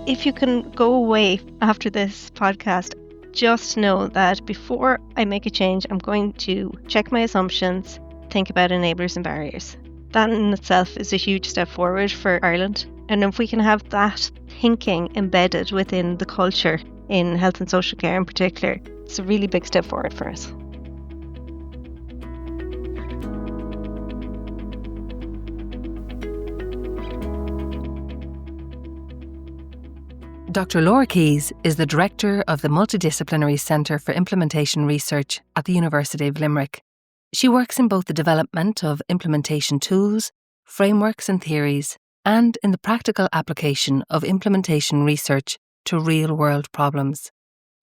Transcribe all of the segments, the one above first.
If you can go away after this podcast, just know that before I make a change, I'm going to check my assumptions, think about enablers and barriers. That in itself is a huge step forward for Ireland. And if we can have that thinking embedded within the culture in health and social care in particular, it's a really big step forward for us. Dr. Laura Keyes is the Director of the Multidisciplinary Centre for Implementation Research at the University of Limerick. She works in both the development of implementation tools, frameworks and theories, and in the practical application of implementation research to real-world problems.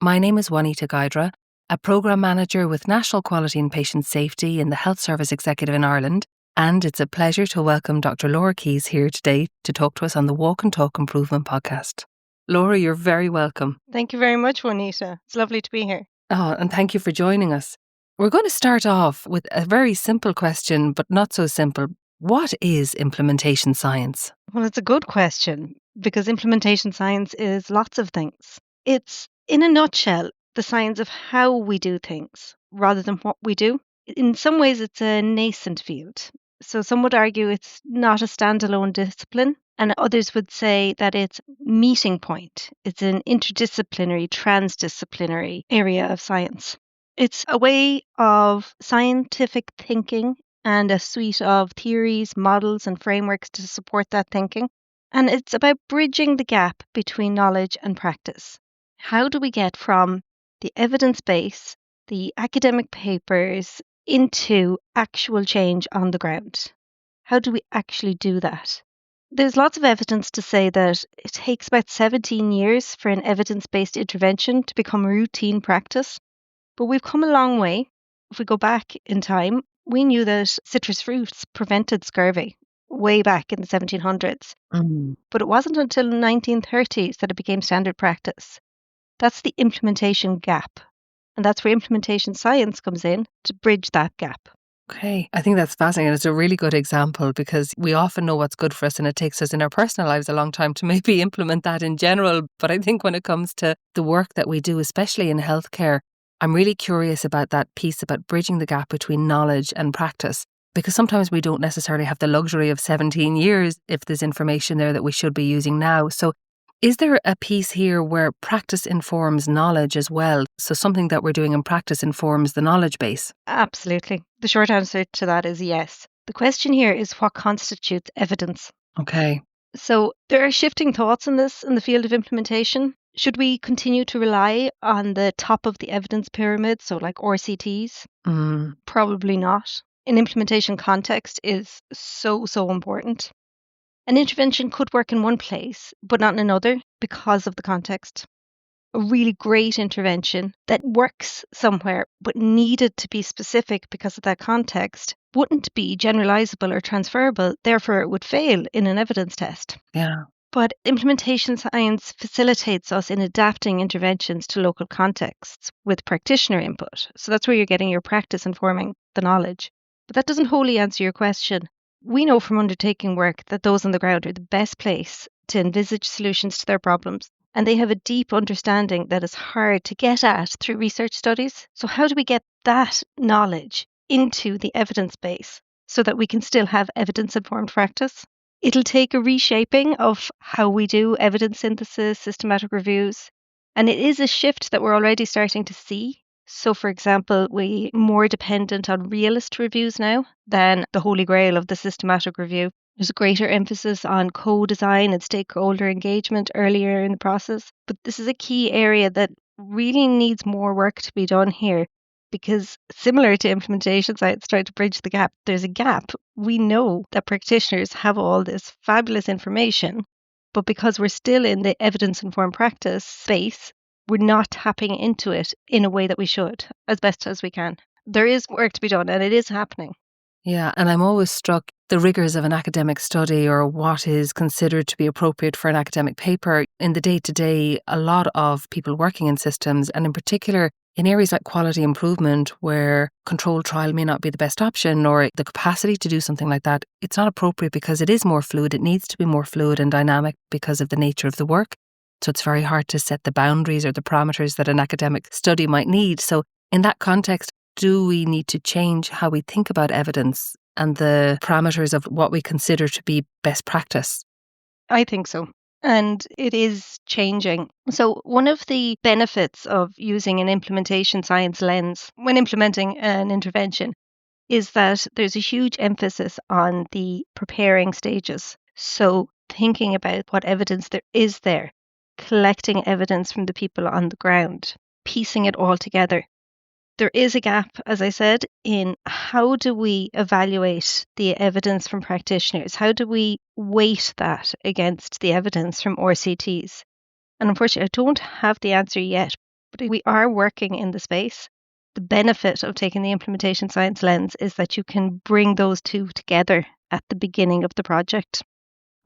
My name is Juanita Guidra, a Programme Manager with National Quality and Patient Safety in the Health Service Executive in Ireland, and it's a pleasure to welcome Dr. Laura Keyes here today to talk to us on the Walk and Talk Improvement podcast. Laura, you're very welcome. Thank you very much, Juanita. It's lovely to be here. Oh, and thank you for joining us. We're going to start off with a very simple question, but not so simple. What is implementation science? Well, it's a good question because implementation science is lots of things. It's, in a nutshell, the science of how we do things rather than what we do. In some ways, it's a nascent field. So some would argue it's not a standalone discipline, and others would say that it's meeting point. It's an interdisciplinary, transdisciplinary area of science. It's a way of scientific thinking and a suite of theories, models, and frameworks to support that thinking. And it's about bridging the gap between knowledge and practice. How do we get from the evidence base, the academic papers, into actual change on the ground? How do we actually do that? There's lots of evidence to say that it takes about 17 years for an evidence-based intervention to become routine practice. But we've come a long way. If we go back in time, we knew that citrus fruits prevented scurvy way back in the 1700s. But it wasn't until the 1930s that it became standard practice. That's the implementation gap. And that's where implementation science comes in to bridge that gap. Okay, I think that's fascinating. It's a really good example because we often know what's good for us and it takes us in our personal lives a long time to maybe implement that in general. But I think when it comes to the work that we do, especially in healthcare, I'm really curious about that piece about bridging the gap between knowledge and practice, because sometimes we don't necessarily have the luxury of 17 years if there's information there that we should be using now. So is there a piece here where practice informs knowledge as well? So something that we're doing in practice informs the knowledge base? Absolutely. The short answer to that is yes. The question here is what constitutes evidence? Okay. So there are shifting thoughts on this in the field of implementation. Should we continue to rely on the top of the evidence pyramid, so like RCTs? Probably not. An implementation context is so important. An intervention could work in one place, but not in another because of the context. A really great intervention that works somewhere but needed to be specific because of that context wouldn't be generalizable or transferable, therefore it would fail in an evidence test. Yeah. But implementation science facilitates us in adapting interventions to local contexts with practitioner input. So that's where you're getting your practice informing the knowledge. But that doesn't wholly answer your question. We know from undertaking work that those on the ground are the best place to envisage solutions to their problems, and they have a deep understanding that is hard to get at through research studies. So how do we get that knowledge into the evidence base so that we can still have evidence-informed practice? It'll take a reshaping of how we do evidence synthesis, systematic reviews, and it is a shift that we're already starting to see. So, for example, we're more dependent on realist reviews now than the holy grail of the systematic review. There's a greater emphasis on co-design and stakeholder engagement earlier in the process. But this is a key area that really needs more work to be done here because similar to implementation science trying to bridge the gap, there's a gap. We know that practitioners have all this fabulous information, but because we're still in the evidence-informed practice space, we're not tapping into it in a way that we should, as best as we can. There is work to be done, and it is happening. Yeah, and I'm always struck the rigors of an academic study or what is considered to be appropriate for an academic paper. In the day-to-day, a lot of people working in systems, and in particular in areas like quality improvement, where controlled trial may not be the best option or the capacity to do something like that, it's not appropriate because it is more fluid. It needs to be more fluid and dynamic because of the nature of the work. So it's very hard to set the boundaries or the parameters that an academic study might need. So in that context, do we need to change how we think about evidence and the parameters of what we consider to be best practice? I think so. And it is changing. So, one of the benefits of using an implementation science lens when implementing an intervention is that there's a huge emphasis on the preparing stages. So, thinking about what evidence there is there, collecting evidence from the people on the ground, piecing it all together. There is a gap, as I said, in how do we evaluate the evidence from practitioners? How do we weight that against the evidence from RCTs? And unfortunately, I don't have the answer yet, but we are working in the space. The benefit of taking the implementation science lens is that you can bring those two together at the beginning of the project.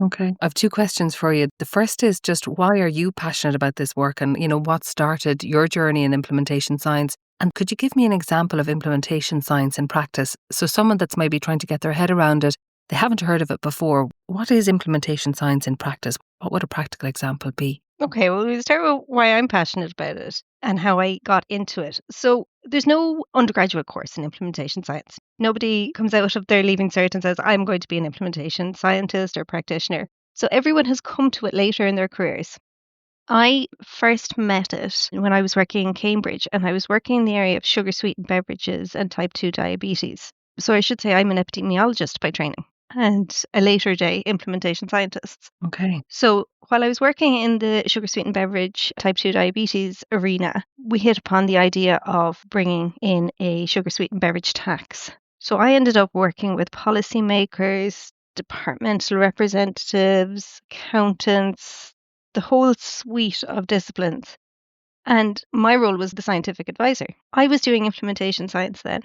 Okay. I have two questions for you. The first is just why are you passionate about this work and, what started your journey in implementation science? And could you give me an example of implementation science in practice? So someone that's maybe trying to get their head around it, they haven't heard of it before. What is implementation science in practice? What would a practical example be? Okay, well, we'll start with why I'm passionate about it and how I got into it. So, there's no undergraduate course in implementation science. Nobody comes out of their leaving cert and says, I'm going to be an implementation scientist or practitioner. So, everyone has come to it later in their careers. I first met it when I was working in Cambridge, and I was working in the area of sugar sweetened beverages and type 2 diabetes. So, I should say I'm an epidemiologist by training and a later day implementation scientist. Okay. So while I was working in the sugar sweetened beverage type 2 diabetes arena, we hit upon the idea of bringing in a sugar sweetened beverage tax. So I ended up working with policymakers, departmental representatives, accountants, the whole suite of disciplines. And my role was the scientific advisor. I was doing implementation science then.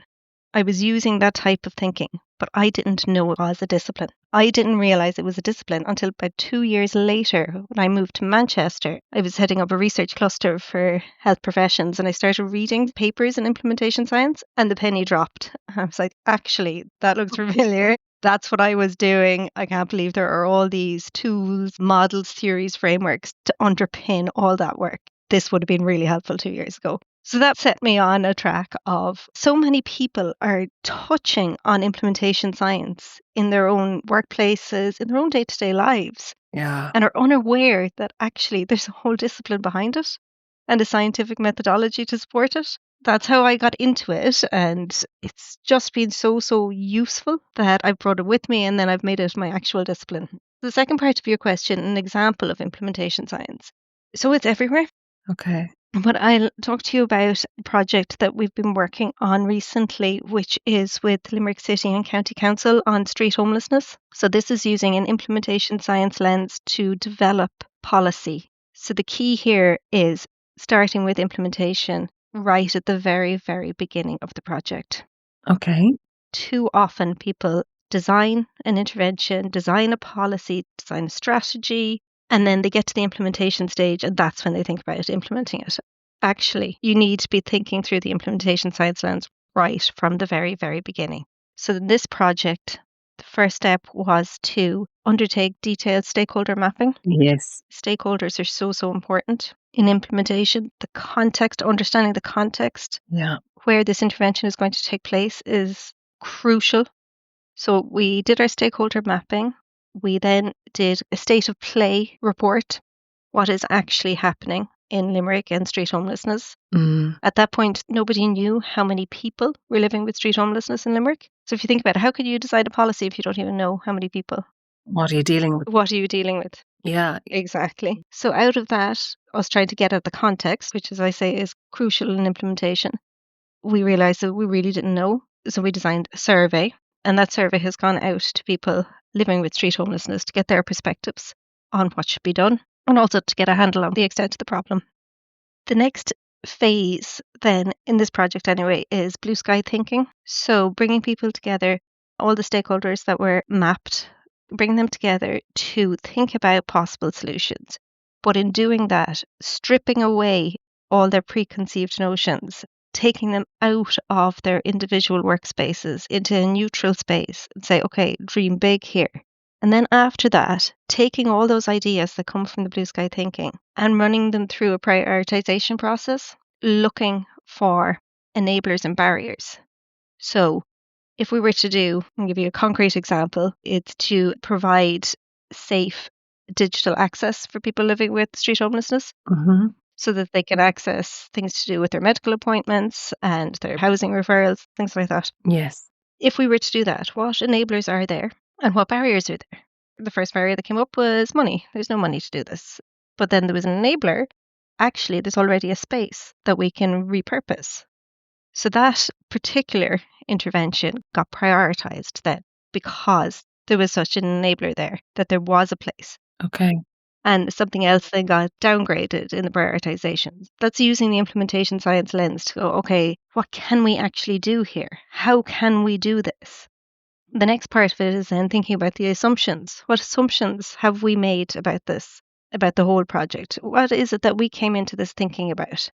I was using that type of thinking, but I didn't know it was a discipline. I didn't realize it was a discipline until about 2 years later when I moved to Manchester. I was heading up a research cluster for health professions and I started reading papers in implementation science and the penny dropped. I was like, actually, that looks familiar. That's what I was doing. I can't believe there are all these tools, models, theories, frameworks to underpin all that work. This would have been really helpful 2 years ago. So that set me on a track of so many people are touching on implementation science in their own workplaces, in their own day-to-day lives, Yeah. and are unaware that actually there's a whole discipline behind it and a scientific methodology to support it. That's how I got into it, and it's just been so useful that I've brought it with me and then I've made it my actual discipline. The second part of your question, an example of implementation science. So it's everywhere. Okay. But I'll talk to you about a project that we've been working on recently, which is with Limerick City and County Council on street homelessness. So this is using an implementation science lens to develop policy. So the key here is starting with implementation right at the very beginning of the project. Okay. Too often people design an intervention, design a policy, design a strategy, and then they get to the implementation stage, and that's when they think about implementing it. Actually, you need to be thinking through the implementation science lens right from the very beginning. So, in this project, the first step was to undertake detailed stakeholder mapping. Yes. Stakeholders are so important in implementation. The context, understanding the context Yeah. where this intervention is going to take place is crucial. So, we did our stakeholder mapping. We then did a state of play report. What is actually happening in Limerick and street homelessness? At that point, nobody knew how many people were living with street homelessness in Limerick. So if you think about it, how could you decide a policy if you don't even know how many people? What are you dealing with? What are you dealing with? Yeah. Exactly. So out of that, us trying to get at the context, which as I say is crucial in implementation, we realized that we really didn't know. So we designed a survey, and that survey has gone out to people living with street homelessness to get their perspectives on what should be done and also to get a handle on the extent of the problem. The next phase then in this project anyway is blue sky thinking. So bringing people together, all the stakeholders that were mapped, bring them together to think about possible solutions. But in doing that, stripping away all their preconceived notions, taking them out of their individual workspaces into a neutral space and say, okay, dream big here. And then after that, taking all those ideas that come from the blue sky thinking and running them through a prioritization process, looking for enablers and barriers. So if we were to do, I'll give you a concrete example, it's to provide safe digital access for people living with street homelessness Mm-hmm. so that they can access things to do with their medical appointments and their housing referrals, things like that. Yes. If we were to do that, what enablers are there and what barriers are there? The first barrier that came up was money. There's no money to do this. But then there was an enabler. Actually, there's already a space that we can repurpose. So that particular intervention got prioritized then because there was such an enabler there, that there was a place. Okay. And something else then got downgraded in the prioritization. That's using the implementation science lens to go, okay, what can we actually do here? How can we do this? The next part of it is then thinking about the assumptions. What assumptions have we made about this, about the whole project? What is it that we came into this thinking about?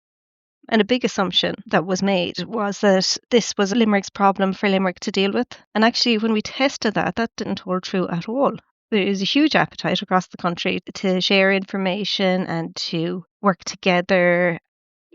And a big assumption that was made was that this was Limerick's problem for Limerick to deal with. And actually, when we tested that, that didn't hold true at all. There is a huge appetite across the country to share information and to work together.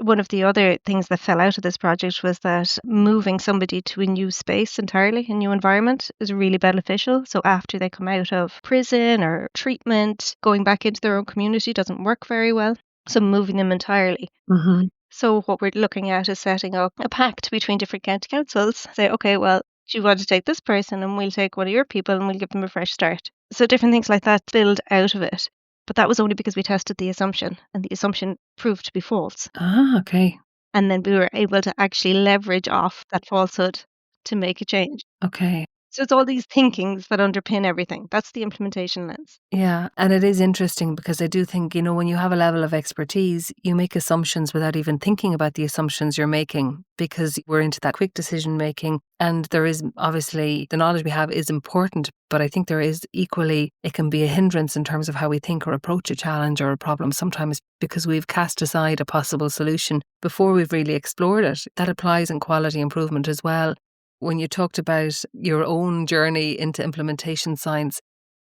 One of the other things that fell out of this project was that moving somebody to a new space entirely, a new environment, is really beneficial. So after they come out of prison or treatment, going back into their own community doesn't work very well. So moving them entirely. Mm-hmm. So what we're looking at is setting up a pact between different county councils. Say, okay, well, do you want to take this person and we'll take one of your people and we'll give them a fresh start. So different things like that build out of it. But that was only because we tested the assumption and the assumption proved to be false. Ah, okay. And then we were able to actually leverage off that falsehood to make a change. Okay. So it's all these thinkings that underpin everything. That's the implementation lens. Yeah, and it is interesting because I do think, when you have a level of expertise, you make assumptions without even thinking about the assumptions you're making because we're into that quick decision making. And there is obviously the knowledge we have is important, but I think there is equally, it can be a hindrance in terms of how we think or approach a challenge or a problem sometimes because we've cast aside a possible solution before we've really explored it. That applies in quality improvement as well. When you talked about your own journey into implementation science,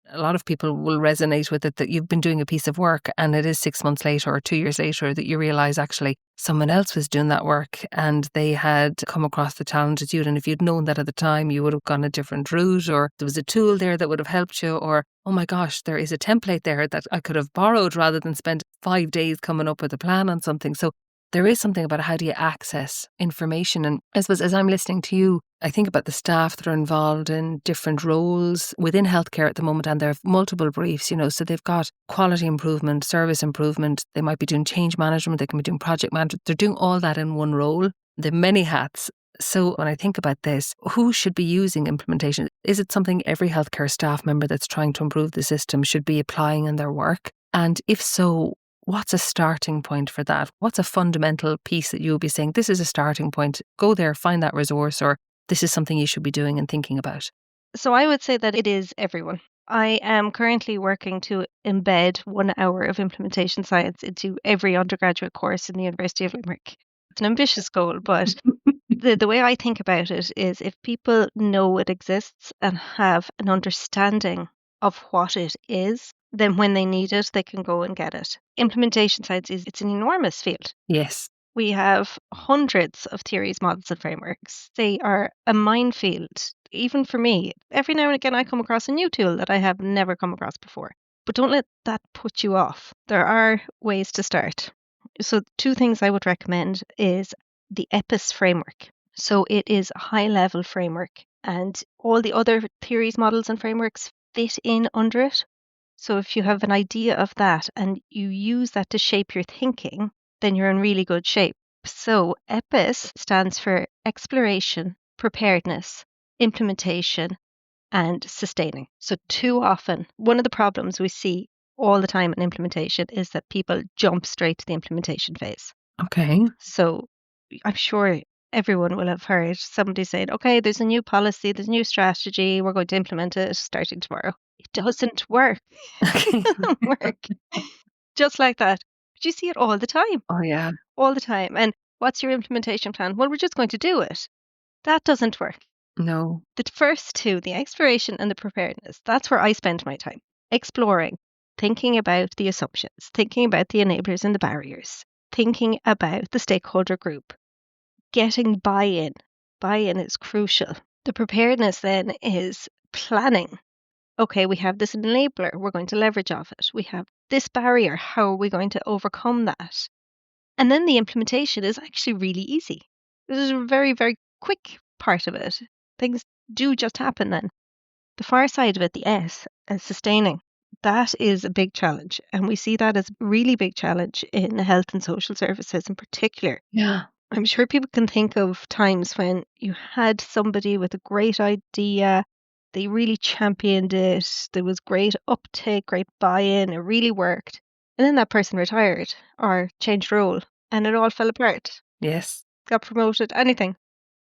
a lot of people will resonate with it that you've been doing a piece of work and it is 6 months later or 2 years later that you realise actually someone else was doing that work and they had come across the challenges you had. And if you'd known that at the time, you would have gone a different route, or there was a tool there that would have helped you, or, oh my gosh, there is a template there that I could have borrowed rather than spend 5 days coming up with a plan on something. So there is something about how do you access information. And I suppose as I'm listening to you, I think about the staff that are involved in different roles within healthcare at the moment, and they have multiple briefs, so they've got quality improvement, service improvement, they might be doing change management, they can be doing project management, they're doing all that in one role. They have many hats. So when I think about this, who should be using implementation? Is it something every healthcare staff member that's trying to improve the system should be applying in their work? And if so, what's a starting point for that? What's a fundamental piece that you'll be saying, this is a starting point, go there, find that resource, or this is something you should be doing and thinking about? So I would say that it is everyone. I am currently working to embed 1 hour of implementation science into every undergraduate course in the University of Limerick. It's an ambitious goal, but the way I think about it is if people know it exists and have an understanding of what it is, then when they need it, they can go and get it. Implementation science it's an enormous field. Yes. We have hundreds of theories, models, and frameworks. They are a minefield, even for me. Every now and again, I come across a new tool that I have never come across before. But don't let that put you off. There are ways to start. So, two things I would recommend is the EPIS framework. So, it is a high level framework, and all the other theories, models, and frameworks fit in under it. So, if you have an idea of that and you use that to shape your thinking, then you're in really good shape. So EPIS stands for exploration, preparedness, implementation, and sustaining. So too often, one of the problems we see all the time in implementation is that people jump straight to the implementation phase. Okay. So I'm sure everyone will have heard somebody saying, okay, there's a new policy, there's a new strategy, we're going to implement it starting tomorrow. It doesn't work. Okay. It doesn't work. Just like that. But you see it all the time. Oh, yeah. All the time. And what's your implementation plan? Well, we're just going to do it. That doesn't work. No. The first two, the exploration and the preparedness, that's where I spend my time exploring, thinking about the assumptions, thinking about the enablers and the barriers, thinking about the stakeholder group, getting buy-in. Buy-in is crucial. The preparedness then is planning. Okay, we have this enabler, we're going to leverage off it. We have this barrier, how are we going to overcome that? And then the implementation is actually really easy. This is a very, very quick part of it. Things do just happen then. The far side of it, the S, sustaining, that is a big challenge. And we see that as a really big challenge in health and social services in particular. Yeah. I'm sure people can think of times when you had somebody with a great idea, they really championed it, there was great uptake, great buy-in, it really worked. And then that person retired or changed role and it all fell apart, Yes. got promoted, anything,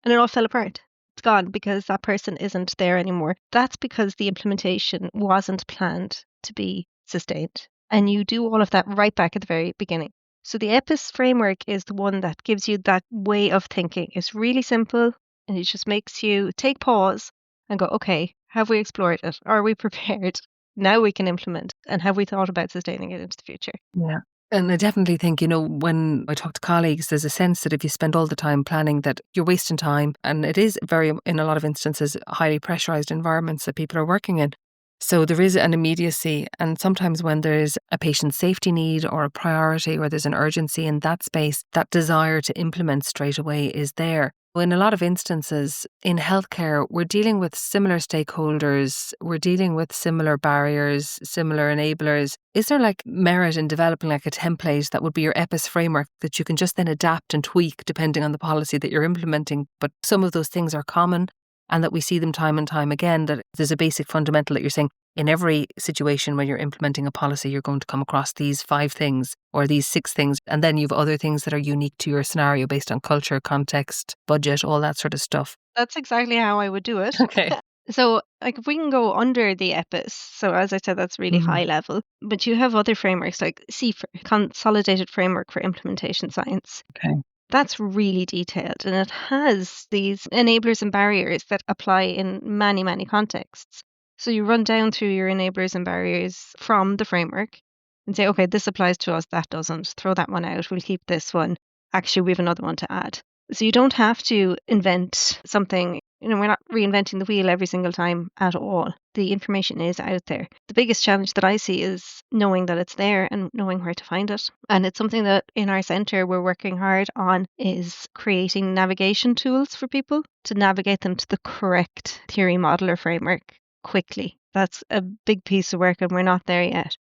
and it all fell apart. It's gone because that person isn't there anymore. That's because the implementation wasn't planned to be sustained. And you do all of that right back at the very beginning. So the EPIS framework is the one that gives you that way of thinking. It's really simple and it just makes you take pause and go, okay, have we explored it? Are we prepared? Now we can implement. And have we thought about sustaining it into the future? Yeah. And I definitely think, when I talk to colleagues, there's a sense that if you spend all the time planning, that you're wasting time. And it is in a lot of instances, highly pressurized environments that people are working in. So there is an immediacy. And sometimes when there's a patient safety need or a priority or there's an urgency in that space, that desire to implement straight away is there. In a lot of instances in healthcare, we're dealing with similar stakeholders, we're dealing with similar barriers, similar enablers. Is there merit in developing a template that would be your EPIS framework that you can just then adapt and tweak depending on the policy that you're implementing? But some of those things are common and that we see them time and time again, that there's a basic fundamental that you're saying in every situation when you're implementing a policy, you're going to come across these 5 things or these 6 things. And then you've other things that are unique to your scenario based on culture, context, budget, all that sort of stuff. That's exactly how I would do it. Okay. So, if we can go under the EPIS, so as I said, that's really high level, but you have other frameworks like CFIR, Consolidated Framework for Implementation Science. Okay. That's really detailed and it has these enablers and barriers that apply in many, many contexts. So you run down through your enablers and barriers from the framework and say, okay, this applies to us, that doesn't. Throw that one out, we'll keep this one. Actually, we have another one to add. So you don't have to invent something. We're not reinventing the wheel every single time at all. The information is out there. The biggest challenge that I see is knowing that it's there and knowing where to find it. And it's something that in our centre we're working hard on is creating navigation tools for people to navigate them to the correct theory model or framework quickly. That's a big piece of work and we're not there yet.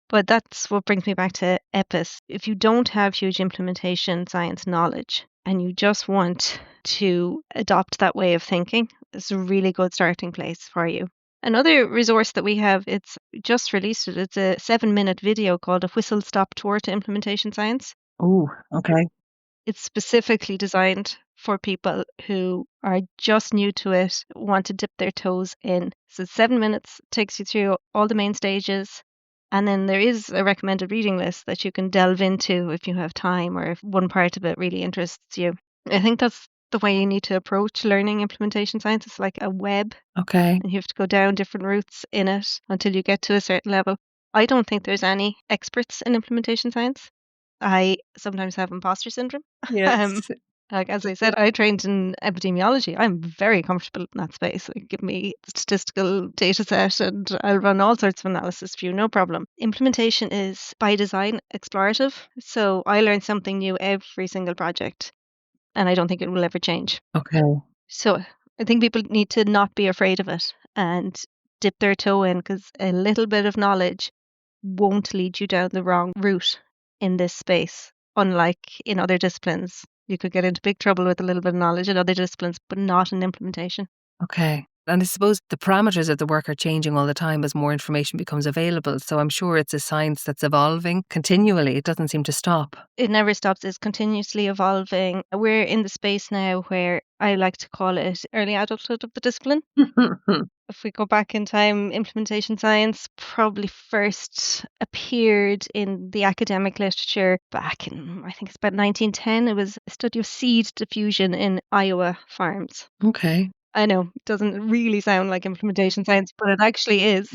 But that's what brings me back to EPIS. If you don't have huge implementation science knowledge and you just want to adopt that way of thinking, it's a really good starting place for you. Another resource that we have, it's just released it. It's a 7-minute video called A Whistle Stop Tour to Implementation Science. Oh, okay. It's specifically designed for people who are just new to it, want to dip their toes in. So 7 minutes takes you through all the main stages. And then there is a recommended reading list that you can delve into if you have time or if one part of it really interests you. I think that's the way you need to approach learning implementation science. It's like a web. Okay. And you have to go down different routes in it until you get to a certain level. I don't think there's any experts in implementation science. I sometimes have imposter syndrome. Yes. As I said, I trained in epidemiology. I'm very comfortable in that space. Give me a statistical data set and I'll run all sorts of analysis for you, no problem. Implementation is by design explorative. So I learn something new every single project and I don't think it will ever change. Okay. So I think people need to not be afraid of it and dip their toe in because a little bit of knowledge won't lead you down the wrong route in this space. Unlike in other disciplines, you could get into big trouble with a little bit of knowledge in other disciplines, but not in implementation. Okay. And I suppose the parameters of the work are changing all the time as more information becomes available. So I'm sure it's a science that's evolving continually. It doesn't seem to stop. It never stops, it's continuously evolving. We're in the space now where I like to call it early adulthood of the discipline. If we go back in time, implementation science probably first appeared in the academic literature back in, I think it's about 1910. It was a study of seed diffusion in Iowa farms. Okay. I know it doesn't really sound like implementation science, but it actually is.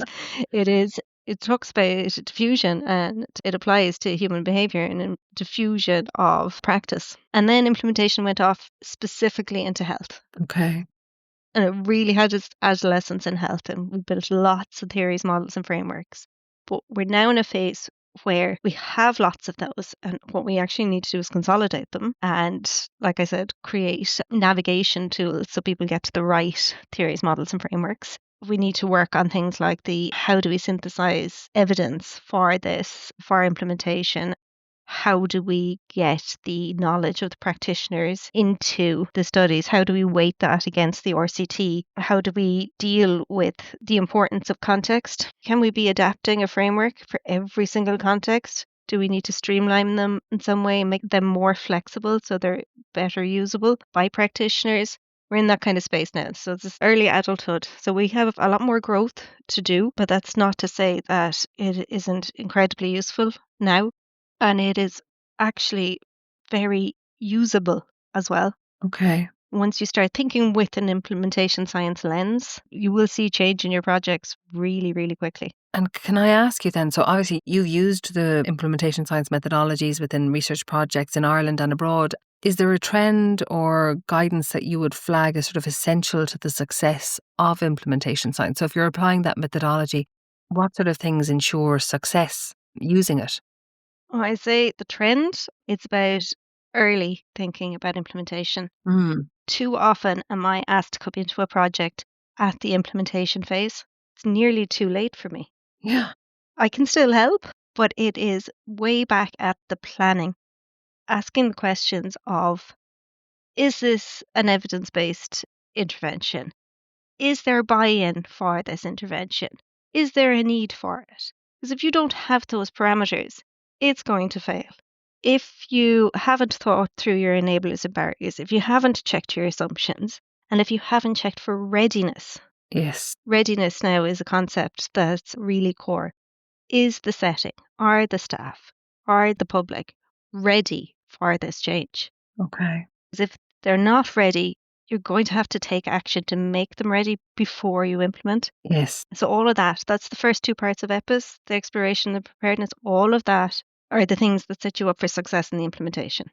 It is. It talks about diffusion and it applies to human behavior and diffusion of practice. And then implementation went off specifically into health. Okay. And it really had its adolescence in health. And we built lots of theories, models, and frameworks. But we're now in a phase where we have lots of those. And what we actually need to do is consolidate them. And like I said, create navigation tools so people get to the right theories, models, and frameworks. We need to work on things like the how do we synthesize evidence for this, for implementation? How do we get the knowledge of the practitioners into the studies? How do we weight that against the RCT? How do we deal with the importance of context? Can we be adapting a framework for every single context? Do we need to streamline them in some way and make them more flexible so they're better usable by practitioners? We're in that kind of space now. So it's early adulthood. So we have a lot more growth to do, but that's not to say that it isn't incredibly useful now. And it is actually very usable as well. Okay. Once you start thinking with an implementation science lens, you will see change in your projects really, really quickly. And can I ask you then, so obviously you've used the implementation science methodologies within research projects in Ireland and abroad. Is there a trend or guidance that you would flag as sort of essential to the success of implementation science? So if you're applying that methodology, what sort of things ensure success using it? I say the trend, it's about early thinking about implementation. Mm, Too often am I asked to come into a project at the implementation phase. It's nearly too late for me. yeah. I can still help, but it is way back at the planning, asking the questions of, is this an evidence-based intervention? Is there buy-in for this intervention? Is there a need for it? Because if you don't have those parameters, it's going to fail. If you haven't thought through your enablers and barriers, if you haven't checked your assumptions, and if you haven't checked for readiness, Yes. readiness now is a concept that's really core. Is the setting, are the staff, are the public ready for this change? Okay. Because if they're not ready, you're going to have to take action to make them ready before you implement. Yes. So all of that, that's the first two parts of EPIS, the exploration, the preparedness, all of that are the things that set you up for success in the implementation.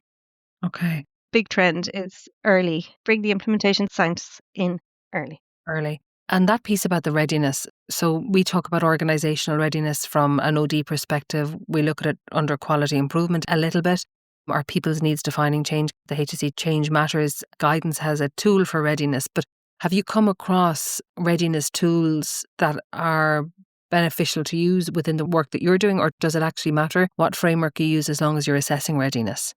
Okay. Big trend is early. Bring the implementation science in early. Early. And that piece about the readiness. So we talk about organisational readiness from an OD perspective. We look at it under quality improvement a little bit. Our people's needs defining change, the HSE Change Matters guidance has a tool for readiness. But have you come across readiness tools that are beneficial to use within the work that you're doing, or does it actually matter what framework you use as long as you're assessing readiness?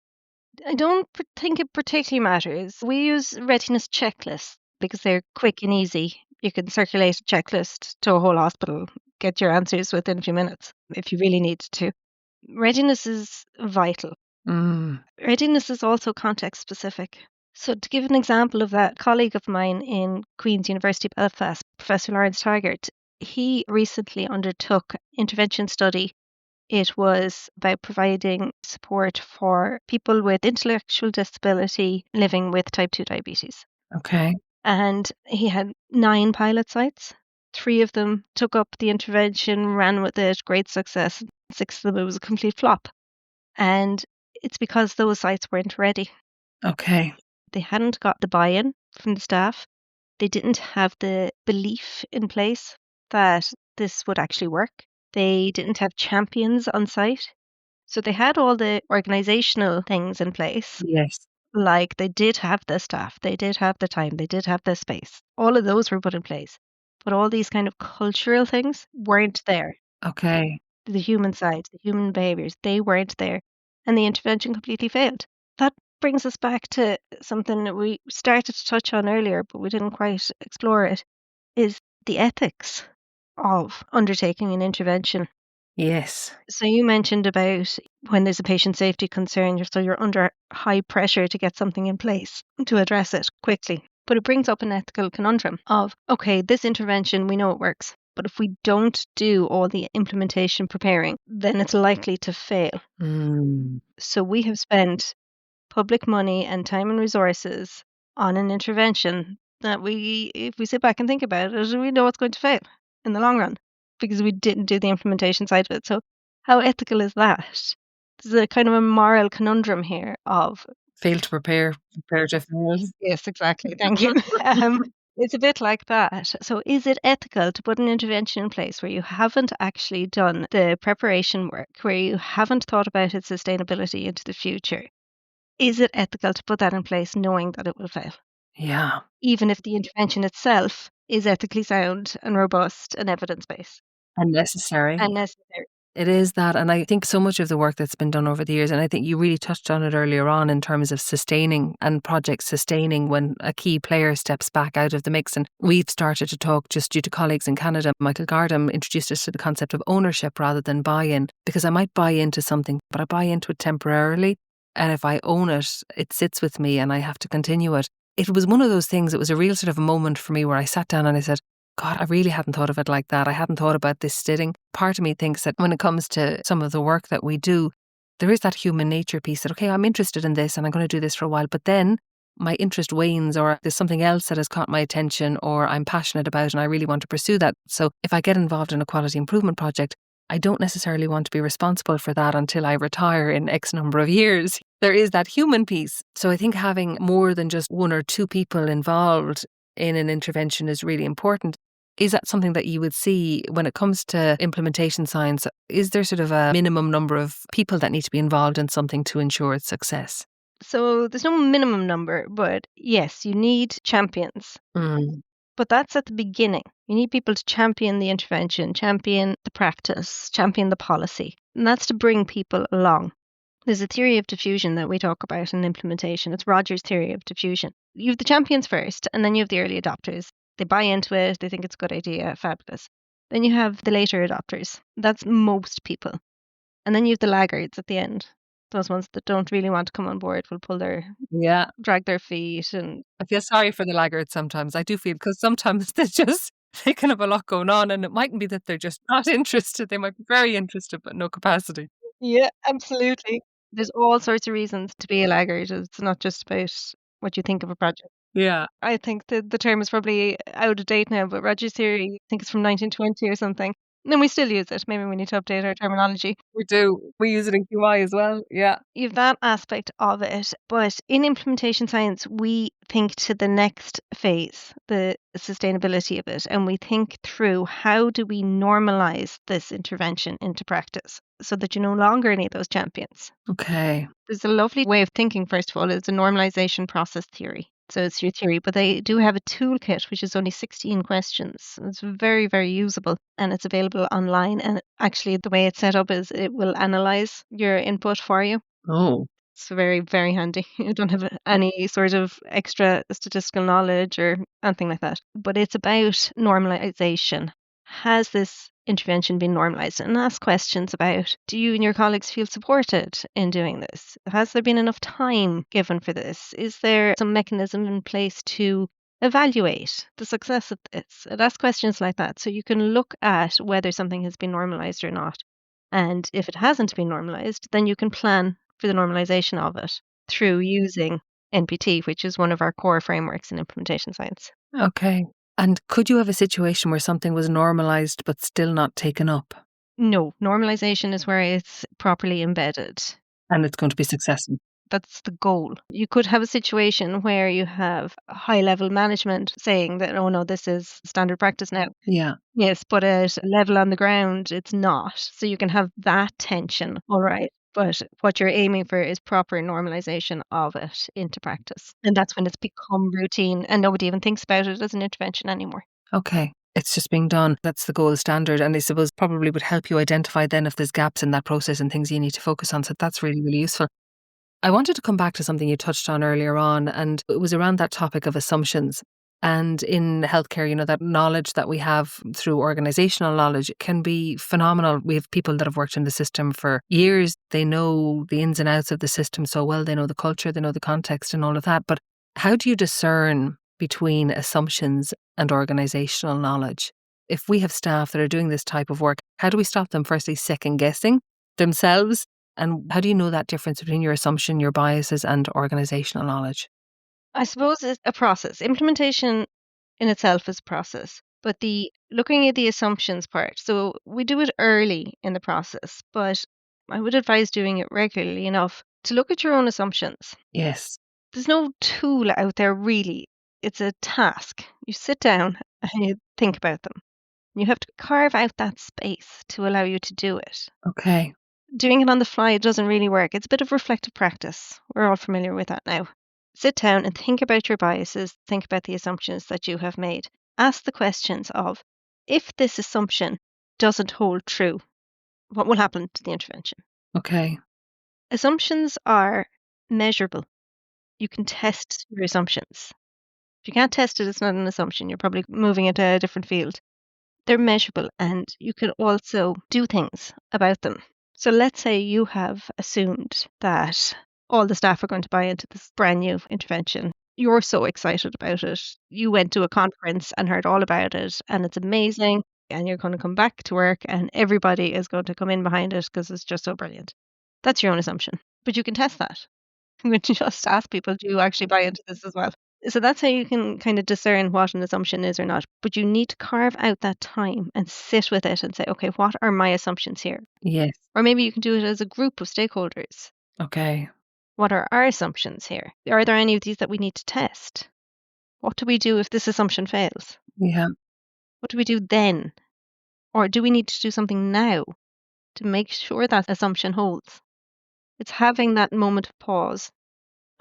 I don't think it particularly matters. We use readiness checklists because they're quick and easy. You can circulate a checklist to a whole hospital, get your answers within a few minutes if you really need to. Readiness is vital. Mm, Readiness is also context specific. So, to give an example of that, a colleague of mine in Queen's University Belfast, Professor Lawrence Taggart, he recently undertook intervention study. It was about providing support for people with intellectual disability living with type 2 diabetes. okay. And he had 9 pilot sites. 3 of them took up the intervention, ran with it, great success. 6 of them, it was a complete flop. And it's because those sites weren't ready. Okay. They hadn't got the buy-in from the staff. They didn't have the belief in place that this would actually work. They didn't have champions on site. So they had all the organizational things in place. Yes. Like they did have the staff, they did have the time, they did have the space. All of those were put in place. But all these kind of cultural things weren't there. Okay. The human side, the human behaviors, they weren't there. And the intervention completely failed. That brings us back to something that we started to touch on earlier, but we didn't quite explore it, is the ethics of undertaking an intervention. Yes. So you mentioned about when there's a patient safety concern, so you're under high pressure to get something in place to address it quickly. But it brings up an ethical conundrum of, okay, this intervention, we know it works, but if we don't do all the implementation preparing, then it's likely to fail. Mm, So we have spent public money and time and resources on an intervention that if we sit back and think about it, we know it's going to fail in the long run because we didn't do the implementation side of it. So how ethical is that? There's a kind of a moral conundrum here of Fail to prepare, prepare to fail. yes, exactly. Thank you. It's a bit like that. So, is it ethical to put an intervention in place where you haven't actually done the preparation work, where you haven't thought about its sustainability into the future? Is it ethical to put that in place knowing that it will fail, Yeah. even if the intervention itself is ethically sound and robust and evidence based Unnecessary. and necessary? It is that, and I think so much of the work that's been done over the years, and I think you really touched on it earlier on in terms of sustaining and projects sustaining when a key player steps back out of the mix. And we've started to talk just due to colleagues in Canada. Michael Gardam introduced us to the concept of ownership rather than buy-in, because I might buy into something, but I buy into it temporarily. And if I own it, it sits with me and I have to continue it. It was one of those things, it was a real sort of a moment for me where I sat down and I said, God, I really hadn't thought of it like that. I hadn't thought about this sitting. Part of me thinks that when it comes to some of the work that we do, there is that human nature piece that, okay, I'm interested in this and I'm going to do this for a while, but then my interest wanes or there's something else that has caught my attention or I'm passionate about and I really want to pursue that. So if I get involved in a quality improvement project, I don't necessarily want to be responsible for that until I retire in X number of years. There is that human piece. So I think having more than just one or two people involved in an intervention is really important. Is that something that you would see when it comes to implementation science? Is there sort of a minimum number of people that need to be involved in something to ensure its success? So, there's no minimum number, but yes, you need champions. Mm. But that's at the beginning. You need people to champion the intervention, champion the practice, champion the policy. And that's to bring people along. There's a theory of diffusion that we talk about in implementation. It's Rogers' theory of diffusion. You have the champions first, and then you have the early adopters. They buy into it, they think it's a good idea, fabulous. Then you have the later adopters. That's most people. And then you have the laggards at the end. Those ones that don't really want to come on board will Yeah. drag their feet and I feel sorry for the laggards sometimes. I do feel because sometimes they can have a lot going on and it mightn't be that they're just not interested. They might be very interested, but no capacity. yeah, absolutely. There's all sorts of reasons to be a laggard. It's not just about what you think of a project. Yeah. I think the term is probably out of date now, but Rogers' theory, I think it's from 1920 or something. And we still use it. Maybe we need to update our terminology. We do. We use it in QI as well. Yeah. You have that aspect of it. But in implementation science, we think to the next phase, the sustainability of it, and we think through how do we normalize this intervention into practice so that you no longer need those champions. Okay. There's a lovely way of thinking, first of all, it's a normalization process theory. So it's your theory, but they do have a toolkit which is only 16 questions. It's very, very usable and it's available online. And actually, the way it's set up is it will analyze your input for you. Oh. It's very, very handy. You don't have any sort of extra statistical knowledge or anything like that. But it's about normalization. Has this intervention been normalized? And ask questions about, do you and your colleagues feel supported in doing this? Has there been enough time given for this? Is there some mechanism in place to evaluate the success of this? And ask questions like that so you can look at whether something has been normalized or not. And if it hasn't been normalized, then you can plan for the normalization of it through using NPT, which is one of our core frameworks in implementation science. Okay. And could you have a situation where something was normalized but still not taken up? No, normalization is where it's properly embedded. And it's going to be successful. That's the goal. You could have a situation where you have high level management saying that, oh no, this is standard practice now. Yeah. Yes, but at a level on the ground, it's not. So you can have that tension, all right. But what you're aiming for is proper normalization of it into practice. And that's when it's become routine and nobody even thinks about it as an intervention anymore. Okay. It's just being done. That's the gold standard. And I suppose probably would help you identify then if there's gaps in that process and things you need to focus on. So that's really, really useful. I wanted to come back to something you touched on earlier on, and it was around that topic of assumptions. And in healthcare, that knowledge that we have through organisational knowledge can be phenomenal. We have people that have worked in the system for years. They know the ins and outs of the system so well. They know the culture, they know the context and all of that. But how do you discern between assumptions and organisational knowledge? If we have staff that are doing this type of work, how do we stop them firstly second guessing themselves? And how do you know that difference between your assumption, your biases and organisational knowledge? I suppose it's a process. Implementation in itself is a process, but the looking at the assumptions part. So we do it early in the process, but I would advise doing it regularly enough to look at your own assumptions. Yes. There's no tool out there really. It's a task. You sit down and you think about them. You have to carve out that space to allow you to do it. Okay. Doing it on the fly doesn't really work. It's a bit of reflective practice. We're all familiar with that now. Sit down and think about your biases, think about the assumptions that you have made. Ask the questions of, if this assumption doesn't hold true, what will happen to the intervention? Okay. Assumptions are measurable. You can test your assumptions. If you can't test it, it's not an assumption. You're probably moving into a different field. They're measurable and you can also do things about them. So let's say you have assumed that all the staff are going to buy into this brand new intervention. You're so excited about it. You went to a conference and heard all about it, and it's amazing. And you're going to come back to work, and everybody is going to come in behind it because it's just so brilliant. That's your own assumption. But you can test that. You can just ask people, do you actually buy into this as well? So that's how you can kind of discern what an assumption is or not. But you need to carve out that time and sit with it and say, okay, what are my assumptions here? Yes. Or maybe you can do it as a group of stakeholders. Okay. What are our assumptions here? Are there any of these that we need to test? What do we do if this assumption fails? Yeah. What do we do then? Or do we need to do something now to make sure that assumption holds? It's having that moment of pause.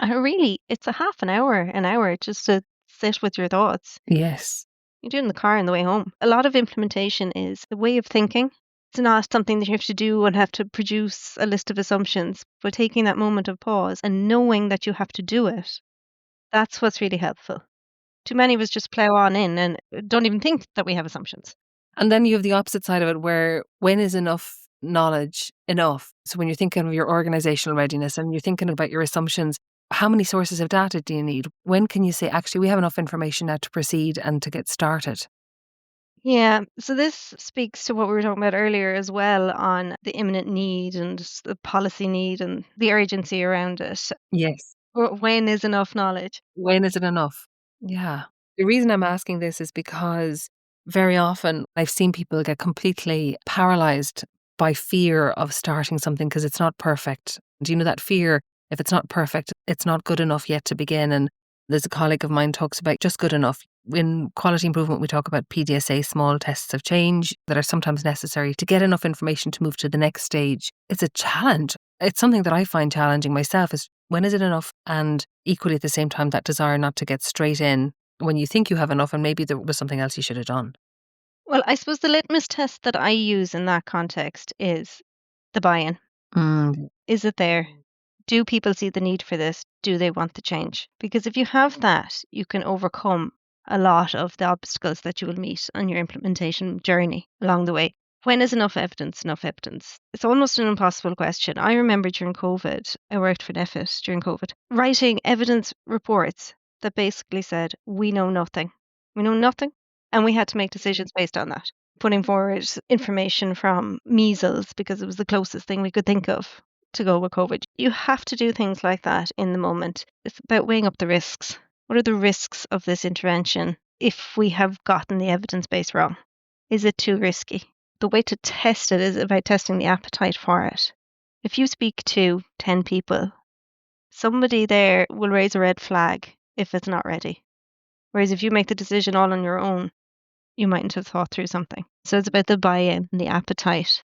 And really, it's a half an hour just to sit with your thoughts. Yes. You do it in the car on the way home. A lot of implementation is a way of thinking. It's not something that you have to do and have to produce a list of assumptions, but taking that moment of pause and knowing that you have to do it, that's what's really helpful. Too many of us just plow on in and don't even think that we have assumptions. And then you have the opposite side of it where when is enough knowledge enough? So when you're thinking of your organizational readiness and you're thinking about your assumptions, how many sources of data do you need? When can you say, actually, we have enough information now to proceed and to get started? Yeah, so this speaks to what we were talking about earlier as well on the imminent need and the policy need and the urgency around it. Yes. When is enough knowledge? When is it enough? Yeah. The reason I'm asking this is because very often I've seen people get completely paralyzed by fear of starting something because it's not perfect. Do you know that fear? If it's not perfect, it's not good enough yet to begin. And there's a colleague of mine talks about just good enough. In quality improvement, we talk about PDSA, small tests of change that are sometimes necessary to get enough information to move to the next stage. It's a challenge. It's something that I find challenging myself is when is it enough? And equally at the same time, that desire not to get straight in when you think you have enough and maybe there was something else you should have done. Well, I suppose the litmus test that I use in that context is the buy-in. Mm, Is it there? Do people see the need for this? Do they want the change? Because if you have that, you can overcome a lot of the obstacles that you will meet on your implementation journey along the way. When is enough evidence enough evidence? It's almost an impossible question. I remember during COVID, I worked for NEFIT during COVID, writing evidence reports that basically said, we know nothing. We know nothing. And we had to make decisions based on that, putting forward information from measles because it was the closest thing we could think of to go with COVID. You have to do things like that in the moment. It's about weighing up the risks. What are the risks of this intervention if we have gotten the evidence base wrong? Is it too risky? The way to test it is by testing the appetite for it. If you speak to 10 people, somebody there will raise a red flag if it's not ready. Whereas if you make the decision all on your own, you mightn't have thought through something. So it's about the buy-in and the appetite.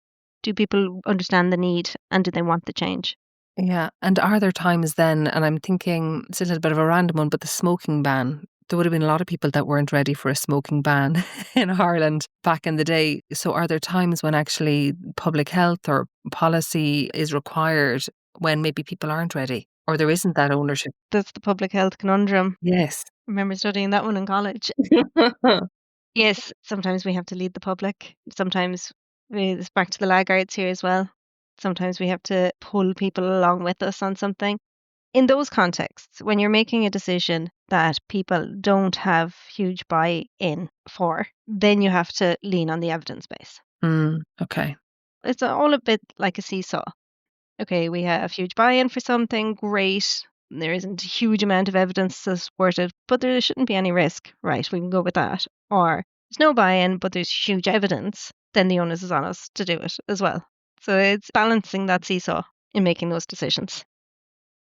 Do people understand the need and do they want the change? yeah. And are there times then, and I'm thinking it's a little bit of a random one, but the smoking ban, there would have been a lot of people that weren't ready for a smoking ban in Ireland back in the day. So are there times when actually public health or policy is required when maybe people aren't ready or there isn't that ownership? That's the public health conundrum. Yes. I remember studying that one in college. Yes, sometimes we have to lead the public. Sometimes it's back to the laggards here as well. Sometimes we have to pull people along with us on something. In those contexts, when you're making a decision that people don't have huge buy-in for, then you have to lean on the evidence base. Okay. It's all a bit like a seesaw. Okay, we have huge buy-in for something, great. there isn't a huge amount of evidence to support it, but there shouldn't be any risk. Right, we can go with that. Or there's no buy-in, but there's huge evidence, then the onus is on us to do it as well. So it's balancing that seesaw in making those decisions.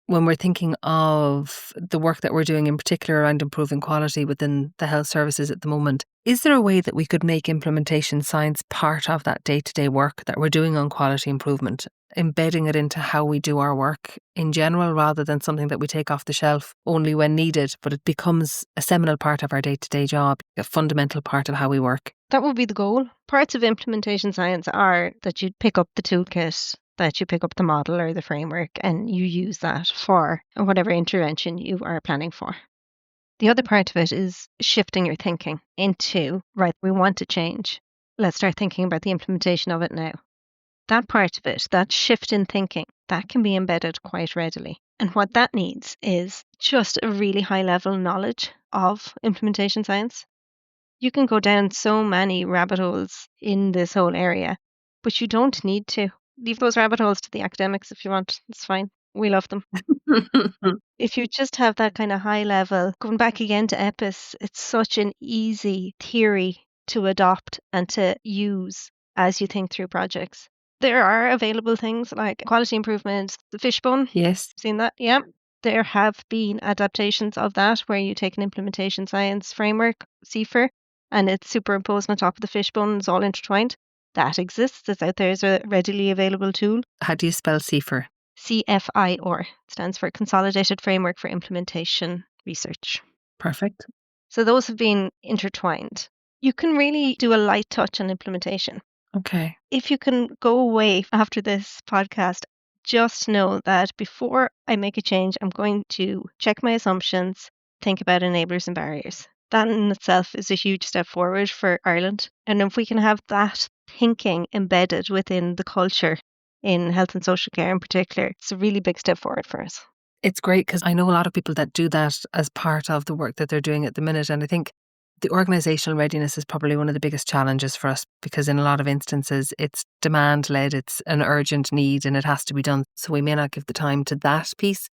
When we're thinking of the work that we're doing in particular around improving quality within the health services at the moment, is there a way that we could make implementation science part of that day-to-day work that we're doing on quality improvement, embedding it into how we do our work in general rather than something that we take off the shelf only when needed, but it becomes a seminal part of our day-to-day job, a fundamental part of how we work? That would be the goal. Parts of implementation science are that you pick up the toolkit, that you pick up the model or the framework, and you use that for whatever intervention you are planning for. The other part of it is shifting your thinking into, right, we want to change. Let's start thinking about the implementation of it now. That part of it, that shift in thinking, that can be embedded quite readily. And what that needs is just a really high level knowledge of implementation science. You can go down so many rabbit holes in this whole area, but you don't need to. Leave those rabbit holes to the academics if you want. It's fine. We love them. If you just have that kind of high level, going back again to EPIS, it's such an easy theory to adopt and to use as you think through projects. There are available things like quality improvement, the fishbone. Yes. Seen that? Yeah. There have been adaptations of that where you take an implementation science framework, CFIR, and it's superimposed on top of the fishbone. It's all intertwined. That exists. It's out there as a readily available tool. How do you spell CFIR? CFIR stands for Consolidated Framework for Implementation Research. Perfect. So those have been intertwined. You can really do a light touch on implementation. Okay. If you can go away after this podcast, just know that before I make a change, I'm going to check my assumptions, think about enablers and barriers. That in itself is a huge step forward for Ireland. And if we can have that thinking embedded within the culture in health and social care in particular, it's a really big step forward for us. It's great because I know a lot of people that do that as part of the work that they're doing at the minute. And I think the organisational readiness is probably one of the biggest challenges for us because in a lot of instances it's demand led, it's an urgent need and it has to be done. So we may not give the time to that piece.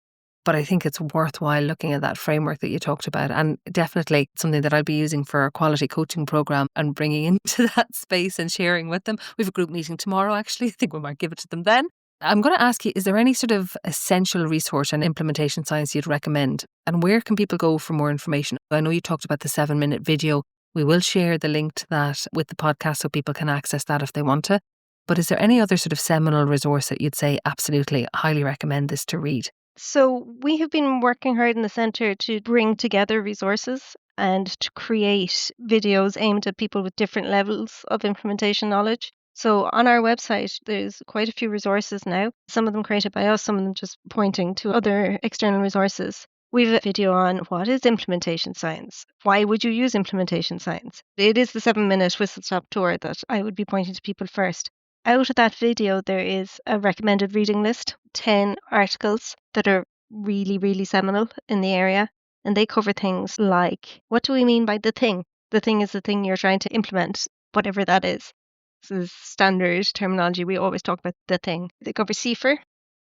But I think it's worthwhile looking at that framework that you talked about, and definitely something that I'll be using for a quality coaching program and bringing into that space and sharing with them. We have a group meeting tomorrow, actually. I think we might give it to them then. I'm going to ask you, is there any sort of essential resource on implementation science you'd recommend? And where can people go for more information? I know you talked about the 7-minute video. We will share the link to that with the podcast so people can access that if they want to. But is there any other sort of seminal resource that you'd say, absolutely, highly recommend this to read? So we have been working hard in the centre to bring together resources and to create videos aimed at people with different levels of implementation knowledge. So on our website, there's quite a few resources now, some of them created by us, some of them just pointing to other external resources. We have a video on what is implementation science? Why would you use implementation science? It is the 7-minute whistle stop tour that I would be pointing to people first. Out of that video, there is a recommended reading list, 10 articles that are really, really seminal in the area. And they cover things like, what do we mean by the thing? The thing is the thing you're trying to implement, whatever that is. This is standard terminology. We always talk about the thing. They cover CFIR,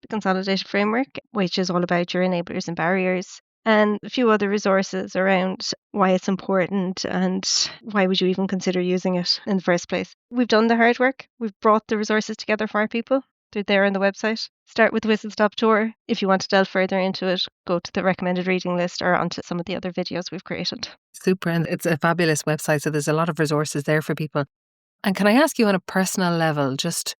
the Consolidated Framework, which is all about your enablers and barriers, and a few other resources around why it's important and why would you even consider using it in the first place. We've done the hard work. We've brought the resources together for our people. They're there on the website. Start with the Whistle Stop Tour. If you want to delve further into it, go to the recommended reading list or onto some of the other videos we've created. Super. And it's a fabulous website. So there's a lot of resources there for people. And can I ask you on a personal level, just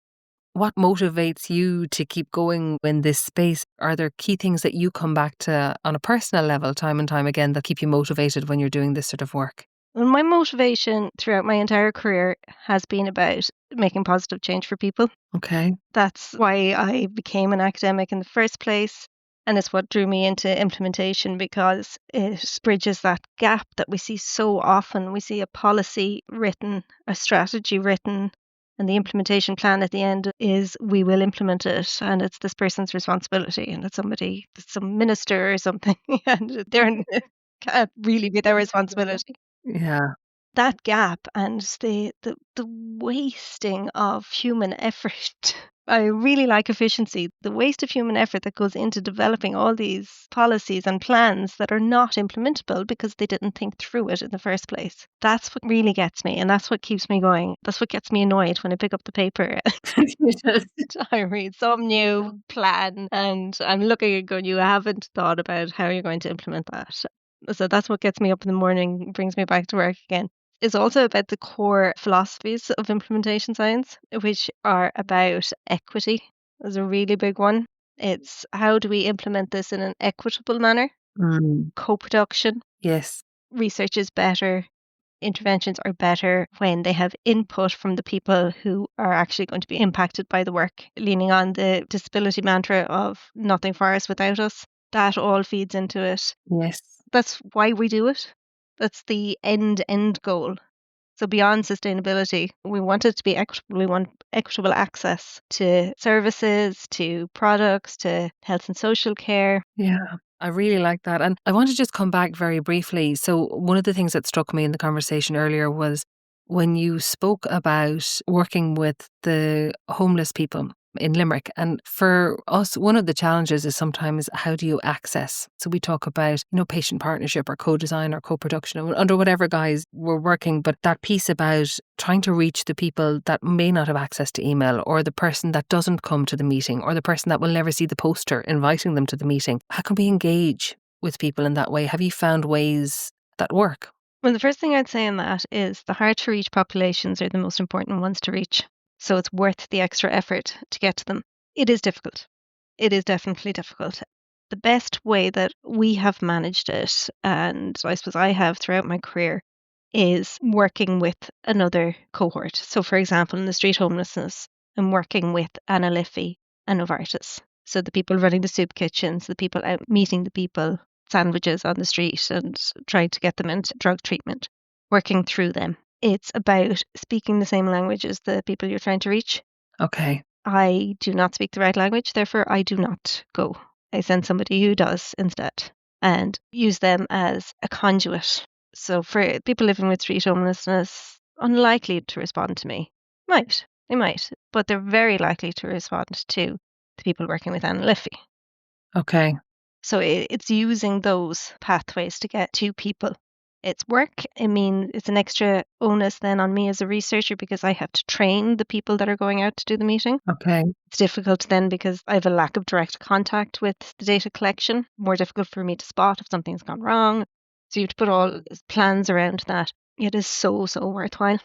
what motivates you to keep going in this space? Are there key things that you come back to on a personal level time and time again that keep you motivated when you're doing this sort of work? Well, my motivation throughout my entire career has been about making positive change for people. Okay. That's why I became an academic in the first place. And it's what drew me into implementation because it bridges that gap that we see so often. We see a policy written, a strategy written, and the implementation plan at the end is we will implement it and it's this person's responsibility and it's somebody, some minister or something, and it can't really be their responsibility. Yeah. That gap and the wasting of human effort I really like efficiency. The waste of human effort that goes into developing all these policies and plans that are not implementable because they didn't think through it in the first place. That's what really gets me, and that's what keeps me going. That's what gets me annoyed when I pick up the paper. I read some new plan and I'm looking at going, you haven't thought about how you're going to implement that. So that's what gets me up in the morning, brings me back to work again. Is also about the core philosophies of implementation science, which are about equity. Is a really big one. It's how do we implement this in an equitable manner? Mm, Co-production. yes. Research is better. Interventions are better when they have input from the people who are actually going to be impacted by the work, leaning on the disability mantra of nothing for us without us. That all feeds into it. Yes. That's why we do it. That's the end goal. So beyond sustainability, we want it to be equitable. We want equitable access to services, to products, to health and social care. Yeah, I really like that. And I want to just come back very briefly. So, one of the things that struck me in the conversation earlier was when you spoke about working with the homeless people in Limerick. And for us, one of the challenges is sometimes how do you access? So we talk about, patient partnership or co-design or co-production under whatever guise we're working, but that piece about trying to reach the people that may not have access to email, or the person that doesn't come to the meeting, or the person that will never see the poster inviting them to the meeting. How can we engage with people in that way? Have you found ways that work? Well, the first thing I'd say in that is the hard to reach populations are the most important ones to reach. So it's worth the extra effort to get to them. It is difficult. It is definitely difficult. The best way that we have managed it, and I suppose I have throughout my career, is working with another cohort. So, for example, in the street homelessness, I'm working with Anna Liffey and Novartis. So, the people running the soup kitchens, the people out meeting the people, sandwiches on the street, and trying to get them into drug treatment, working through them. It's about speaking the same language as the people you're trying to reach. Okay. I do not speak the right language, therefore, I do not go. I send somebody who does instead and use them as a conduit. So for people living with street homelessness, unlikely to respond to me. They might, but they're very likely to respond to the people working with Anna Liffey. Okay. So it's using those pathways to get to people. It's work. I mean, it's an extra onus then on me as a researcher because I have to train the people that are going out to do the meeting. Okay. It's difficult then because I have a lack of direct contact with the data collection, more difficult for me to spot if something's gone wrong. So you have to put all plans around that. It is so worthwhile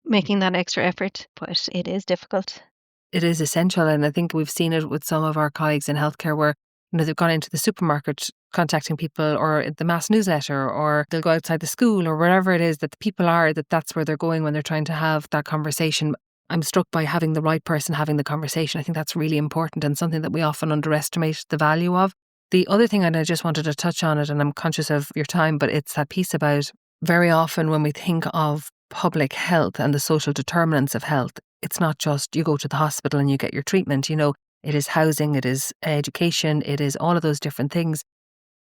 making that extra effort, but it is difficult. It is essential. And I think we've seen it with some of our colleagues in healthcare where they've gone into the supermarket contacting people, or the mass newsletter, or they'll go outside the school or wherever it is that the people are, that's where they're going when they're trying to have that conversation. I'm struck by having the right person having the conversation. I think that's really important and something that we often underestimate the value of. The other thing, and I just wanted to touch on it, and I'm conscious of your time, but it's that piece about very often when we think of public health and the social determinants of health, it's not just you go to the hospital and you get your treatment. It is housing, it is education, it is all of those different things.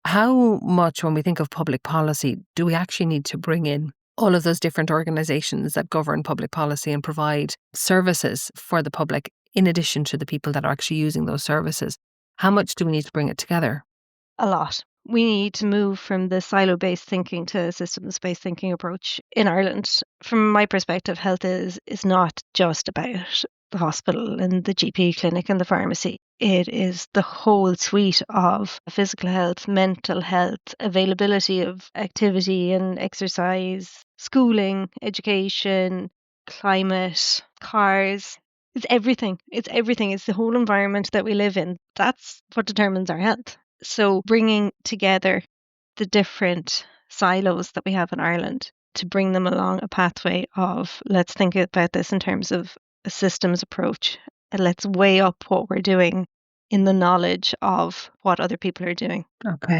How much, when we think of public policy, do we actually need to bring in all of those different organisations that govern public policy and provide services for the public in addition to the people that are actually using those services? How much do we need to bring it together? A lot. We need to move from the silo-based thinking to a systems-based thinking approach in Ireland. From my perspective, health is not just about the hospital and the GP clinic and the pharmacy. It is the whole suite of physical health, mental health, availability of activity and exercise, schooling, education, climate, cars. It's everything. It's everything. It's the whole environment that we live in. That's what determines our health. So bringing together the different silos that we have in Ireland to bring them along a pathway of let's think about this in terms of a systems approach and let's weigh up what we're doing in the knowledge of what other people are doing. Okay.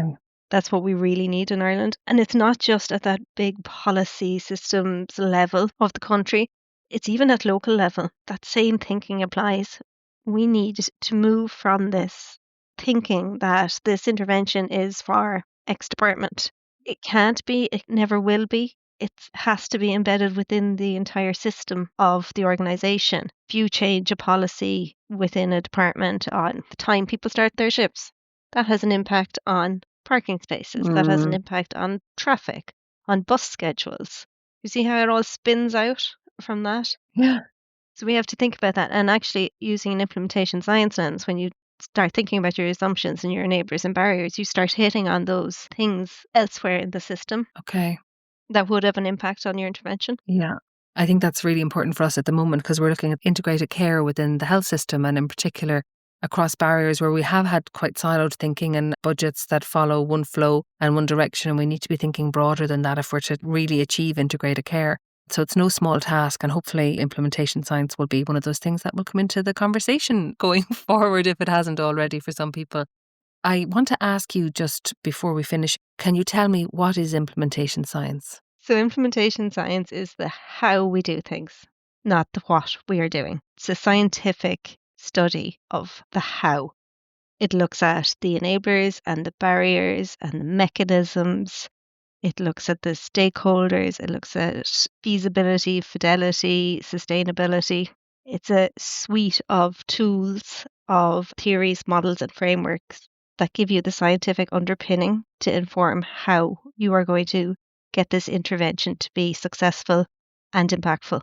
That's what we really need in Ireland. And it's not just at that big policy systems level of the country, it's even at local level. That same thinking applies. We need to move from this thinking that this intervention is for X department. It can't be, it never will be. It has to be embedded within the entire system of the organisation. If you change a policy within a department on the time people start their shifts. That has an impact on parking spaces. That has an impact on traffic, on bus schedules. You see how it all spins out from that? Yeah. So we have to think about that. And actually, using an implementation science lens, when you start thinking about your assumptions and your enablers and barriers, you start hitting on those things elsewhere in the system Okay. that would have an impact on your intervention. Yeah. I think that's really important for us at the moment because we're looking at integrated care within the health system and in particular across barriers where we have had quite siloed thinking and budgets that follow one flow and one direction, and we need to be thinking broader than that if we're to really achieve integrated care. So it's no small task, and hopefully implementation science will be one of those things that will come into the conversation going forward if it hasn't already for some people. I want to ask you just before we finish, can you tell me what is implementation science? So implementation science is the how we do things, not the what we are doing. It's a scientific study of the how. It looks at the enablers and the barriers and the mechanisms. It looks at the stakeholders. It looks at feasibility, fidelity, sustainability. It's a suite of tools, of theories, models, and frameworks that give you the scientific underpinning to inform how you are going to get this intervention to be successful and impactful.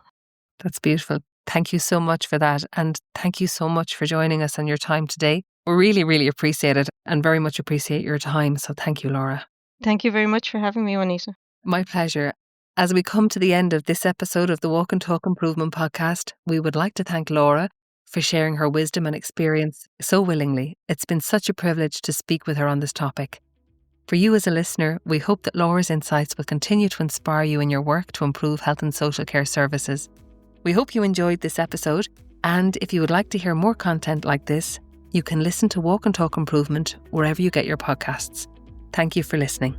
That's beautiful. Thank you so much for that. And thank you so much for joining us and your time today. We really, really appreciate it and very much appreciate your time. So thank you, Laura. Thank you very much for having me, Juanita. My pleasure. As we come to the end of this episode of the Walk and Talk Improvement Podcast, we would like to thank Laura for sharing her wisdom and experience so willingly. It's been such a privilege to speak with her on this topic. For you as a listener, we hope that Laura's insights will continue to inspire you in your work to improve health and social care services. We hope you enjoyed this episode, and if you would like to hear more content like this, you can listen to Walk and Talk Improvement wherever you get your podcasts. Thank you for listening.